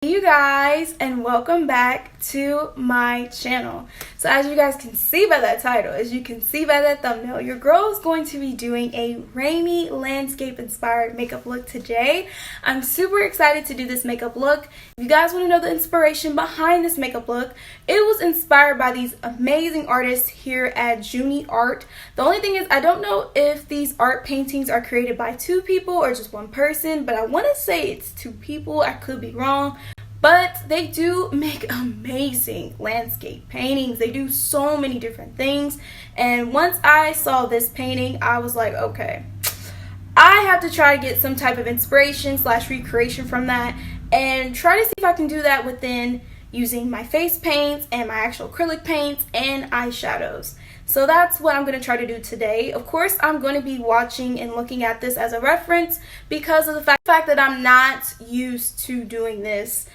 Hey you guys, and welcome back to my channel. So as you guys can see by that title, as you can see by that thumbnail, your girl is going to be doing a rainy landscape inspired makeup look today. I'm super excited to do this makeup look. If you guys want to know the inspiration behind this makeup look, it was inspired by these amazing artists here at Junie Art. The only thing is I don't know if these art paintings are created by two people or just one person, but I want to say it's two people. I could be wrong. But they do make amazing landscape paintings. They do so many different things. And once I saw this painting, I was like, okay, I have to try to get some type of inspiration / recreation from that and try to see if I can do that within using my face paints and my actual acrylic paints and eyeshadows. So that's what I'm going to try to do today. Of course, I'm going to be watching and looking at this as a reference because of the fact that I'm not used to doing this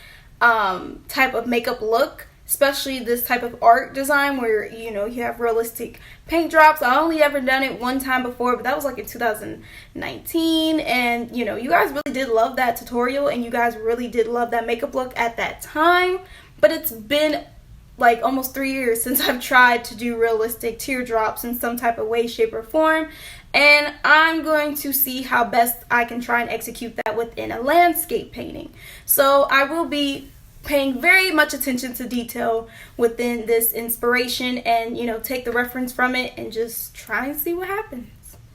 type of makeup look, especially this type of art design where you have realistic paint drops. I only ever done it one time before, but that was like in 2019, and you guys really did love that tutorial and you guys really did love that makeup look at that time. But it's been like almost 3 years since I've tried to do realistic teardrops in some type of way, shape, or form, and I'm going to see how best I can try and execute that within a landscape painting. So I will be paying very much attention to detail within this inspiration and take the reference from it and just try and see what happens.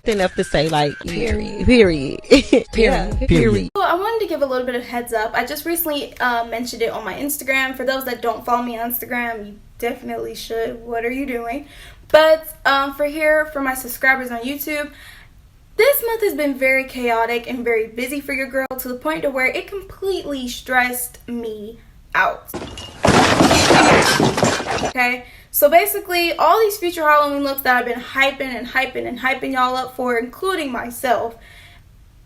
Enough to say, like, period. So I wanted to give a little bit of heads up. I just recently mentioned it on my Instagram. For those that don't follow me on Instagram, you definitely should. What are you doing? But for my subscribers on YouTube, this month has been very chaotic and very busy for your girl, to the point to where it completely stressed me out. Okay, so basically all these future Halloween looks that I've been hyping y'all up for, including myself,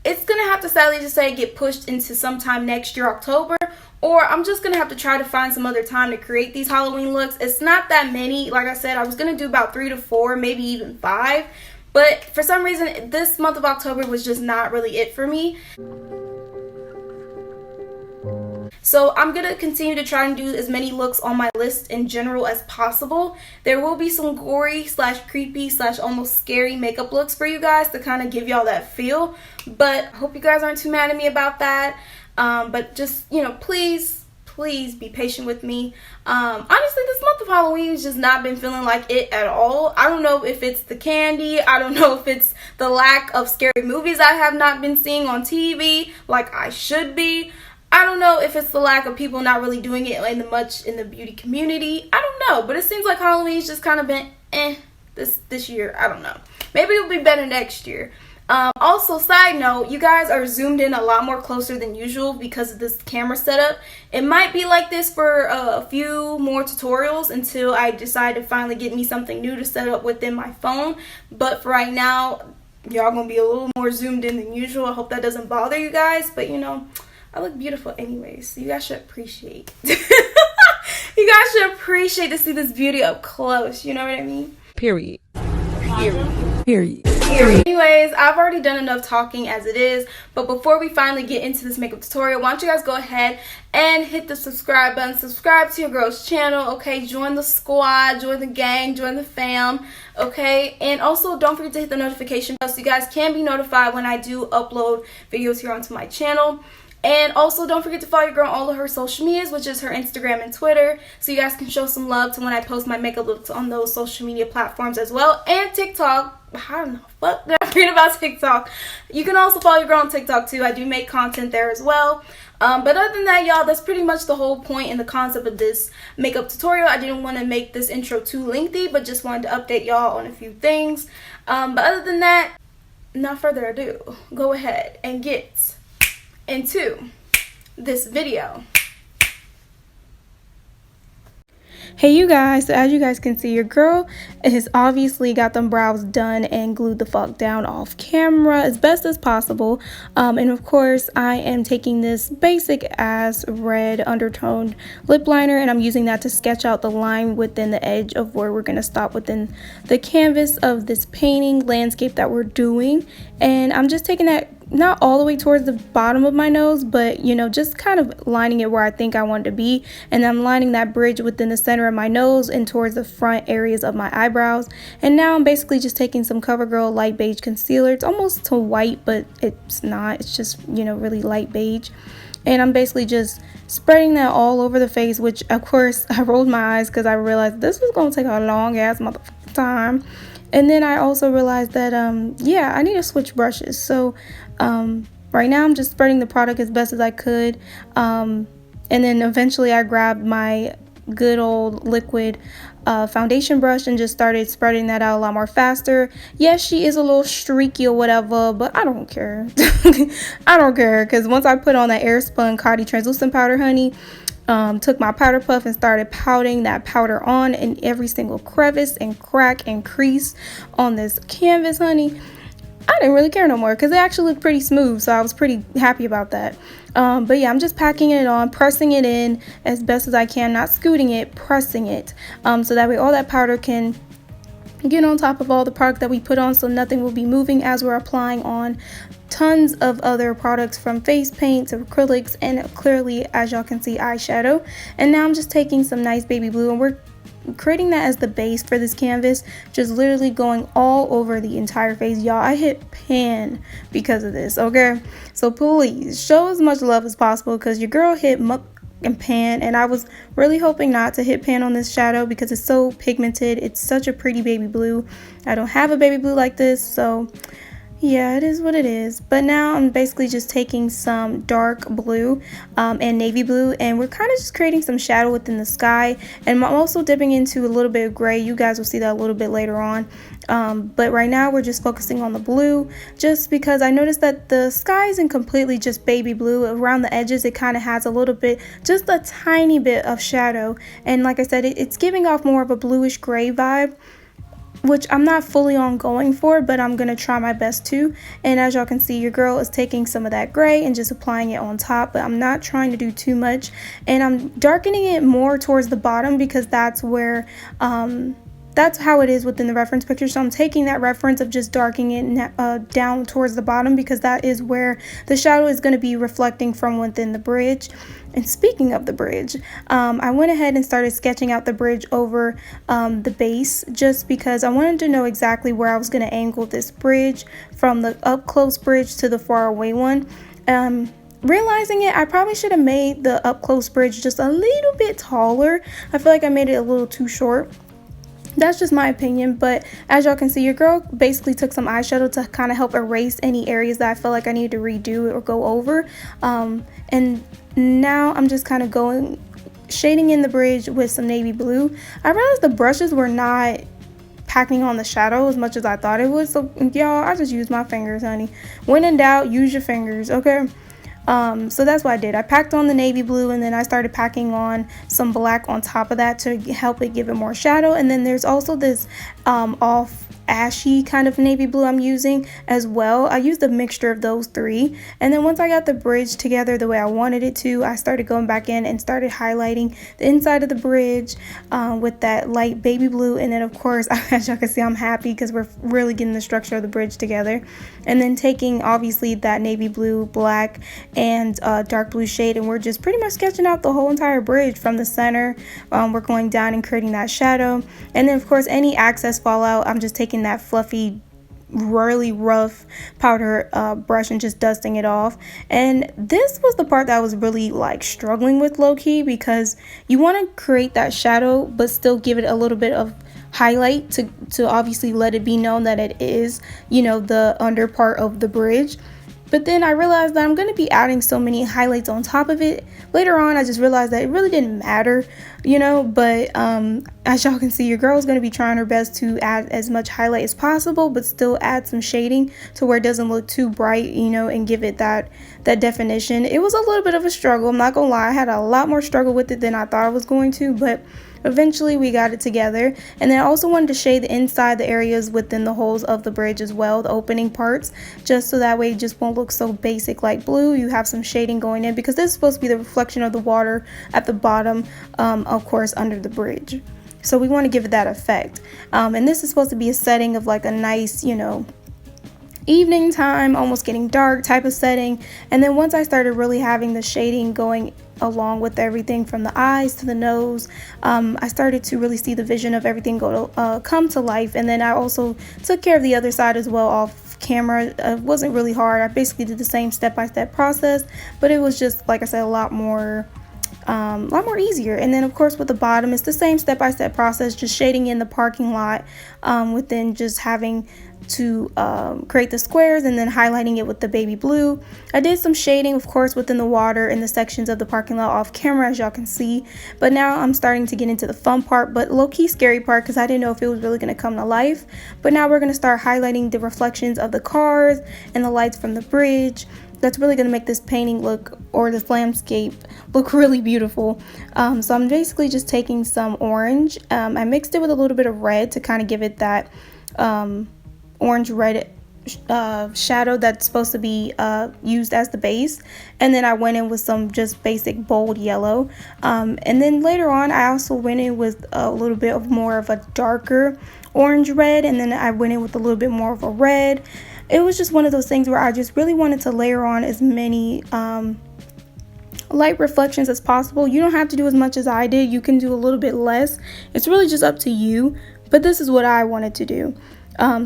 it's gonna have to sadly just say get pushed into sometime next year, October, or I'm just gonna have to try to find some other time to create these Halloween looks. It's not that many. Like I said, I was gonna do about 3 to 4, maybe even 5, but for some reason this month of October was just not really it for me. So I'm going to continue to try and do as many looks on my list in general as possible. There will be some gory / creepy / almost scary makeup looks for you guys to kind of give y'all that feel. But I hope you guys aren't too mad at me about that. But just, please be patient with me. Honestly, this month of Halloween has just not been feeling like it at all. I don't know if it's the candy. I don't know if it's the lack of scary movies I have not been seeing on TV like I should be. I don't know if it's the lack of people not really doing it much in the beauty community. I don't know, but it seems like Halloween's just kind of been this year. I don't know. Maybe it'll be better next year. Also, side note, you guys are zoomed in a lot more closer than usual because of this camera setup. It might be like this for a few more tutorials until I decide to finally get me something new to set up within my phone. But for right now, y'all gonna be a little more zoomed in than usual. I hope that doesn't bother you guys, but I look beautiful anyways, so you guys should appreciate. You guys should appreciate to see this beauty up close, you know what I mean? Period. Anyways, I've already done enough talking as it is, but before we finally get into this makeup tutorial, why don't you guys go ahead and hit the subscribe button, subscribe to your girl's channel, okay? Join the squad, join the gang, join the fam, okay? And also don't forget to hit the notification bell so you guys can be notified when I do upload videos here onto my channel. And also don't forget to follow your girl on all of her social medias, which is her Instagram and Twitter, so you guys can show some love to when I post my makeup looks on those social media platforms as well. And TikTok. I don't know, fuck did I forget about TikTok. You can also follow your girl on TikTok too. I do make content there as well. But other than that, y'all, that's pretty much the whole point and the concept of this makeup tutorial. I didn't want to make this intro too lengthy, but just wanted to update y'all on a few things. But other than that, not further ado, go ahead and get into this video. Hey you guys, so as you guys can see, your girl has obviously got them brows done and glued the fuck down off camera as best as possible. And of course I am taking this basic ass red undertoned lip liner and I'm using that to sketch out the line within the edge of where we're going to stop within the canvas of this painting landscape that we're doing. And I'm just taking that not all the way towards the bottom of my nose, but you know, just kind of lining it where I think I want it to be. And I'm lining that bridge within the center of my nose and towards the front areas of my eyebrows. And now I'm basically just taking some CoverGirl light beige concealer. It's almost to white, but it's not. It's just, you know, really light beige. And I'm basically just spreading that all over the face, which of course I rolled my eyes because I realized this was going to take a long ass motherfucking time. And then I also realized that, yeah, I need to switch brushes. So right now I'm just spreading the product as best as I could. And then eventually I grabbed my good old liquid foundation brush and just started spreading that out a lot more faster. Yes, she is a little streaky or whatever, but I don't care. I don't care, because once I put on that Airspun Coty translucent powder, honey, took my powder puff and started pouting that powder on in every single crevice and crack and crease on this canvas, honey. I didn't really care no more because it actually looked pretty smooth, so I was pretty happy about that. But yeah, I'm just packing it on, pressing it in as best as I can, not scooting it, pressing it, so that way all that powder can get on top of all the product that we put on, so nothing will be moving as we're applying on tons of other products, from face paint to acrylics and clearly, as y'all can see, eyeshadow. And now I'm just taking some nice baby blue and we're creating that as the base for this canvas, just literally going all over the entire face. Y'all, I hit pan because of this, okay? So please show as much love as possible, because your girl hit muck and pan, and I was really hoping not to hit pan on this shadow because it's so pigmented. It's such a pretty baby blue. I don't have a baby blue like this, so yeah, it is what it is. But now I'm basically just taking some dark blue and navy blue, and we're kind of just creating some shadow within the sky. And I'm also dipping into a little bit of gray. You guys will see that a little bit later on. But right now we're just focusing on the blue, just because I noticed that the sky isn't completely just baby blue. Around the edges it kind of has a little bit, just a tiny bit of shadow. And like I said, it's giving off more of a bluish gray vibe, which I'm not fully on going for, but I'm gonna try my best to. And as y'all can see, your girl is taking some of that gray and just applying it on top, but I'm not trying to do too much. And I'm darkening it more towards the bottom because that's where that's how it is within the reference picture. So I'm taking that reference of just darkening it down towards the bottom, because that is where the shadow is going to be reflecting from within the bridge. And speaking of the bridge, I went ahead and started sketching out the bridge over the base, just because I wanted to know exactly where I was going to angle this bridge, from the up close bridge to the far away one. Realizing it, I probably should have made the up close bridge just a little bit taller. I feel like I made it a little too short. That's just my opinion, but as y'all can see, your girl basically took some eyeshadow to kind of help erase any areas that I felt like I needed to redo or go over. And now I'm just kind of shading in the bridge with some navy blue. I realized the brushes were not packing on the shadow as much as I thought it would, so y'all, I just used my fingers, honey. When in doubt, use your fingers, okay? So that's what I did. I packed on the navy blue, and then I started packing on some black on top of that to help it give it more shadow. And then there's also this off ashy kind of navy blue I'm using as well. I used a mixture of those three, and then once I got the bridge together the way I wanted it to, I started going back in and started highlighting the inside of the bridge with that light baby blue. And then of course, as y'all can see, I'm happy because we're really getting the structure of the bridge together. And then taking obviously that navy blue, black, and dark blue shade, and we're just pretty much sketching out the whole entire bridge from the center. We're going down and creating that shadow, and then of course any excess fallout, I'm just taking that fluffy, really rough powder brush and just dusting it off. And this was the part that I was really like struggling with, low-key, because you want to create that shadow but still give it a little bit of highlight to obviously let it be known that it is, you know, the under part of the bridge. But then I realized that I'm going to be adding so many highlights on top of it. Later on, I just realized that it really didn't matter, you know, but as y'all can see, your girl is going to be trying her best to add as much highlight as possible, but still add some shading to where it doesn't look too bright, you know, and give it that definition. It was a little bit of a struggle. I'm not going to lie. I had a lot more struggle with it than I thought I was going to, but eventually we got it together. And then I also wanted to shade the inside, the areas within the holes of the bridge as well, the opening parts, just so that way it just won't look so basic like blue. You have some shading going in, because this is supposed to be the reflection of the water at the bottom, of course, under the bridge. So we want to give it that effect. And this is supposed to be a setting of like a nice, you know, evening time, almost getting dark type of setting. And then once I started really having the shading going along with everything from the eyes to the nose, I started to really see the vision of everything come to life. And then I also took care of the other side as well off camera. It wasn't really hard. I basically did the same step-by-step process, but it was just, like I said, a lot more easier. And then of course with the bottom, it's the same step-by-step process, just shading in the parking lot, within just having to create the squares and then highlighting it with the baby blue. I did some shading, of course, within the water in the sections of the parking lot off camera, as y'all can see. But now I'm starting to get into the fun part, but low-key scary part, because I didn't know if it was really going to come to life. But now we're going to start highlighting the reflections of the cars and the lights from the bridge. That's really going to make this painting look, or this landscape look, really beautiful. So I'm basically just taking some orange. I mixed it with a little bit of red to kind of give it that orange red shadow that's supposed to be used as the base. And then I went in with some just basic bold yellow. And then later on I also went in with a little bit of more of a darker orange red, and then I went in with a little bit more of a red. It was just one of those things where I just really wanted to layer on as many light reflections as possible. You don't have to do as much as I did. You can do a little bit less. It's really just up to you, but this is what I wanted to do.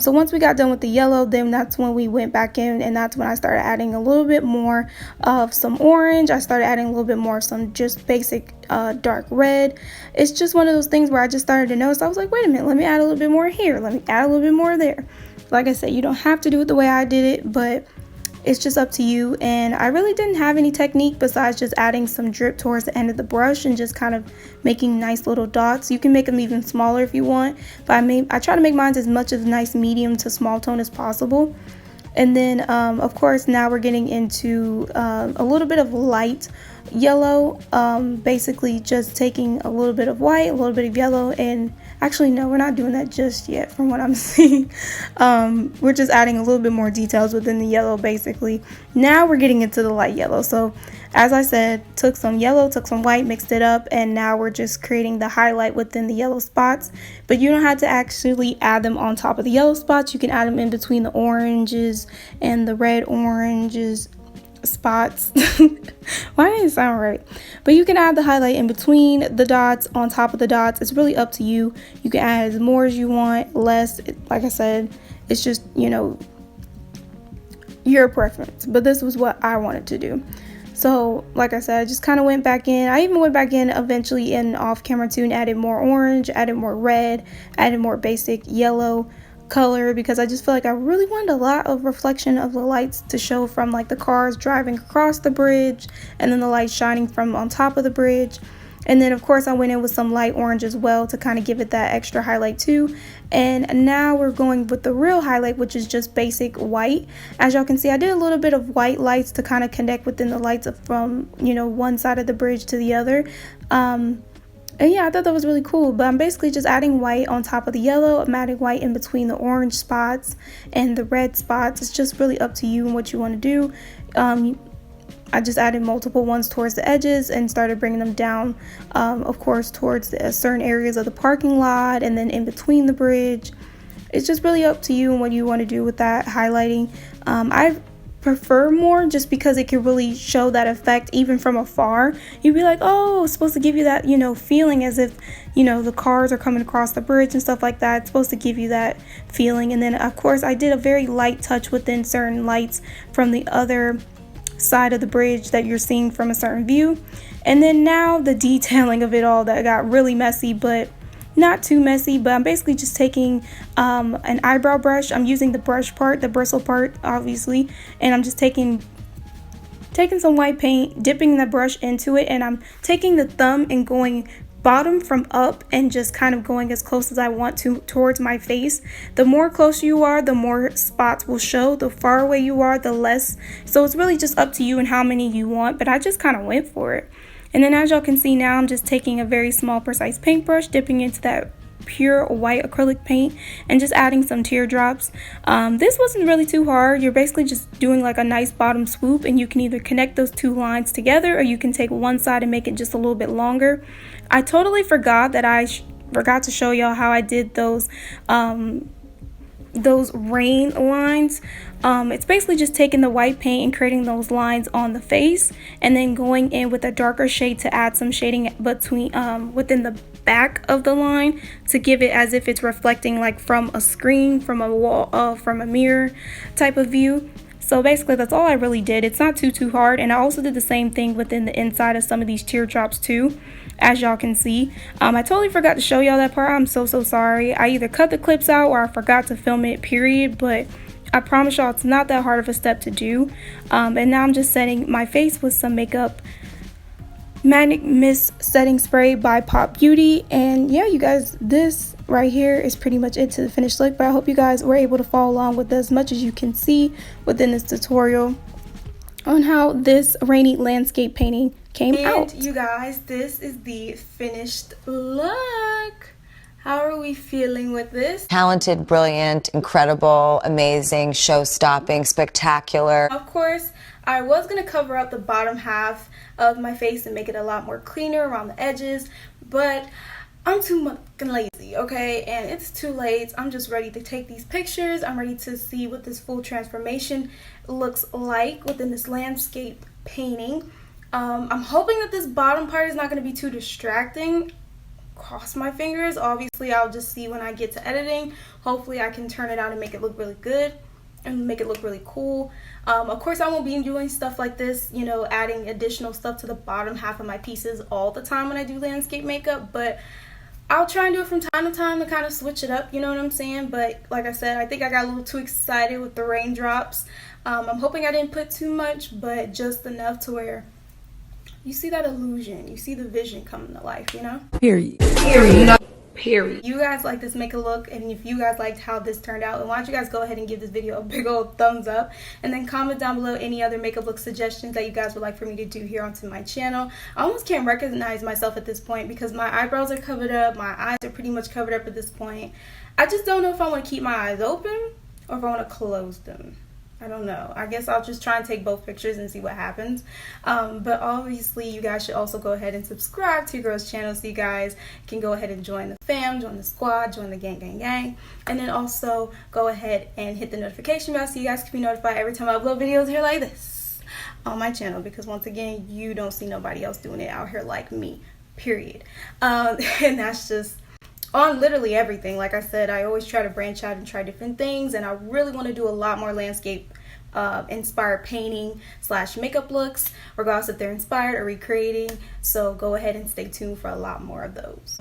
So once we got done with the yellow, then that's when we went back in, and that's when I started adding a little bit more of some orange. I started adding a little bit more of some just basic dark red. It's just one of those things where I just started to notice. I was like, wait a minute, let me add a little bit more here. Let me add a little bit more there. Like I said, you don't have to do it the way I did it, but it's just up to you. And I really didn't have any technique besides just adding some drip towards the end of the brush and just kind of making nice little dots. You can make them even smaller if you want, but I try to make mine as much as nice medium to small tone as possible. And then of course now we're getting into a little bit of light yellow, basically just taking a little bit of white, a little bit of yellow, and actually no, we're not doing that just yet from what I'm seeing. We're just adding a little bit more details within the yellow basically. Now we're getting into the light yellow. So as I said, took some yellow, took some white, mixed it up, and now we're just creating the highlight within the yellow spots. But you don't have to actually add them on top of the yellow spots. You can add them in between the oranges and the red oranges spots. Why didn't it sound right? But you can add the highlight in between the dots, on top of the dots. It's really up to you. You can add as more as you want, less. Like I said, it's just, you know, your preference. But this was what I wanted to do. So like I said, I just kind of went back in. I even went back in eventually in off camera too and added more orange, added more red, added more basic yellow color, because I just feel like I really wanted a lot of reflection of the lights to show from like the cars driving across the bridge, and then the lights shining from on top of the bridge. And then of course I went in with some light orange as well to kind of give it that extra highlight too. And now we're going with the real highlight, which is just basic white. As y'all can see, I did a little bit of white lights to kind of connect within the lights from, you know, one side of the bridge to the other. And yeah, I thought that was really cool. But I'm basically just adding white on top of the yellow. I'm adding white in between the orange spots and the red spots. It's just really up to you and what you want to do. I just added multiple ones towards the edges and started bringing them down, of course, towards certain areas of the parking lot and then in between the bridge. It's just really up to you and what you want to do with that highlighting. I prefer more just because it can really show that effect even from afar. You'd be like, oh, it's supposed to give you that, you know, feeling as if, you know, the cars are coming across the bridge and stuff like that. It's supposed to give you that feeling. And then of course I did a very light touch within certain lights from the other side of the bridge that you're seeing from a certain view. And then now the detailing of it all, that got really messy, but not too messy. But I'm basically just taking an eyebrow brush. I'm using the brush part, the bristle part obviously, and I'm just taking some white paint, dipping the brush into it, and I'm taking the thumb and going bottom from up and just kind of going as close as I want to towards my face. The more close you are, the more spots will show. The far away you are, the less. So it's really just up to you and how many you want, but I just kind of went for it. And then as y'all can see now, I'm just taking a very small precise paintbrush, dipping into that pure white acrylic paint and just adding some teardrops. This wasn't really too hard. You're basically just doing like a nice bottom swoop, and you can either connect those two lines together or you can take one side and make it just a little bit longer. I totally forgot that I forgot to show y'all how I did those those rain lines. It's basically just taking the white paint and creating those lines on the face, and then going in with a darker shade to add some shading between within the back of the line to give it as if it's reflecting like from a screen, from a wall, from a mirror type of view. So basically that's all I really did. It's not too hard, and I also did the same thing within the inside of some of these teardrops too, as y'all can see. I totally forgot to show y'all that part. I'm so sorry. I either cut the clips out or I forgot to film it, period, but I promise y'all it's not that hard of a step to do. And now I'm just setting my face with some makeup Magic Mist setting spray by Pop Beauty. And yeah, you guys, this right here is pretty much it to the finished look, but I hope you guys were able to follow along with as much as you can see within this tutorial on how this rainy landscape painting came out. And you guys, this is the finished look. How are we feeling with this? Talented, brilliant, incredible, amazing, show-stopping, spectacular. Of course, I was going to cover up the bottom half of my face and make it a lot more cleaner around the edges, but I'm too fucking lazy, okay? And it's too late. I'm just ready to take these pictures. I'm ready to see what this full transformation looks like within this landscape painting. I'm hoping that this bottom part is not going to be too distracting. Cross my fingers. Obviously, I'll just see when I get to editing. Hopefully, I can turn it out and make it look really good and make it look really cool. Of course, I won't be doing stuff like this, you know, adding additional stuff to the bottom half of my pieces all the time when I do landscape makeup, but I'll try and do it from time to time to kind of switch it up, you know what I'm saying? But like I said, I think I got a little too excited with the raindrops. I'm hoping I didn't put too much, but just enough to where you see that illusion, you see the vision coming to life, you know? Period. You guys like this make a look, and if you guys liked how this turned out, then why don't you guys go ahead and give this video a big old thumbs up, and then comment down below any other makeup look suggestions that you guys would like for me to do here onto my channel. I almost can't recognize myself at this point because my eyebrows are covered up, my eyes are pretty much covered up at this point. I just don't know if I want to keep my eyes open or if I want to close them. I don't know. I guess I'll just try and take both pictures and see what happens. But obviously, you guys should also go ahead and subscribe to your girl's channel so you guys can go ahead and join the fam, join the squad, join the gang. And then also go ahead and hit the notification bell so you guys can be notified every time I upload videos here like this on my channel. Because once again, you don't see nobody else doing it out here like me, period. And that's just on literally everything. Like I said, I always try to branch out and try different things, and I really want to do a lot more landscape inspired painting / makeup looks, regardless if they're inspired or recreating. So go ahead and stay tuned for a lot more of those.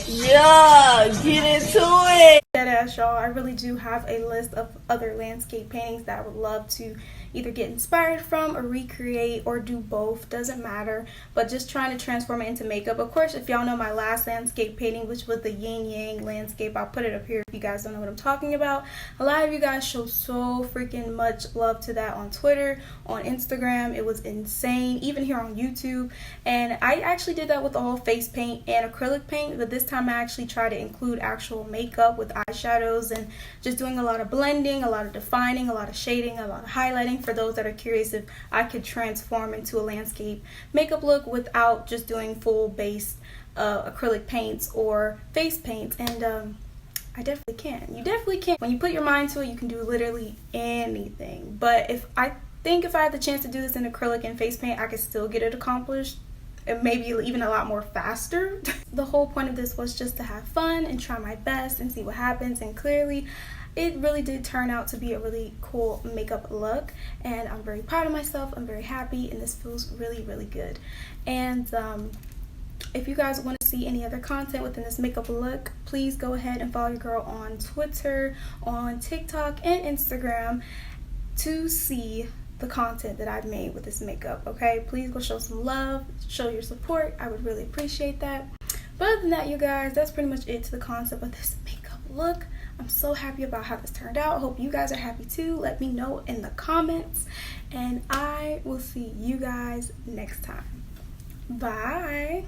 Yeah, get into it. Deadass, y'all, I really do have a list of other landscape paintings that I would love to either get inspired from or recreate or do both, doesn't matter, but just trying to transform it into makeup. Of course, if y'all know my last landscape painting, which was the yin yang landscape, I'll put it up here if you guys don't know what I'm talking about. A lot of you guys show so freaking much love to that on Twitter, on Instagram. It was insane, even here on YouTube. And I actually did that with all face paint and acrylic paint, but this time I actually tried to include actual makeup with eyeshadows and just doing a lot of blending, a lot of defining, a lot of shading, a lot of highlighting, for those that are curious if I could transform into a landscape makeup look without just doing full base acrylic paints or face paints. And I definitely can. You definitely can. When you put your mind to it, you can do literally anything. But if I had the chance to do this in acrylic and face paint, I could still get it accomplished, and maybe even a lot more faster. The whole point of this was just to have fun and try my best and see what happens, and clearly it really did turn out to be a really cool makeup look, and I'm very proud of myself. I'm very happy, and this feels really, really good. And if you guys want to see any other content within this makeup look, please go ahead and follow your girl on Twitter, on TikTok, and Instagram to see the content that I've made with this makeup, okay? Please go show some love, show your support. I would really appreciate that. But other than that, you guys, that's pretty much it to the concept of this makeup look. I'm so happy about how this turned out. I hope you guys are happy too. Let me know in the comments, and I will see you guys next time. Bye.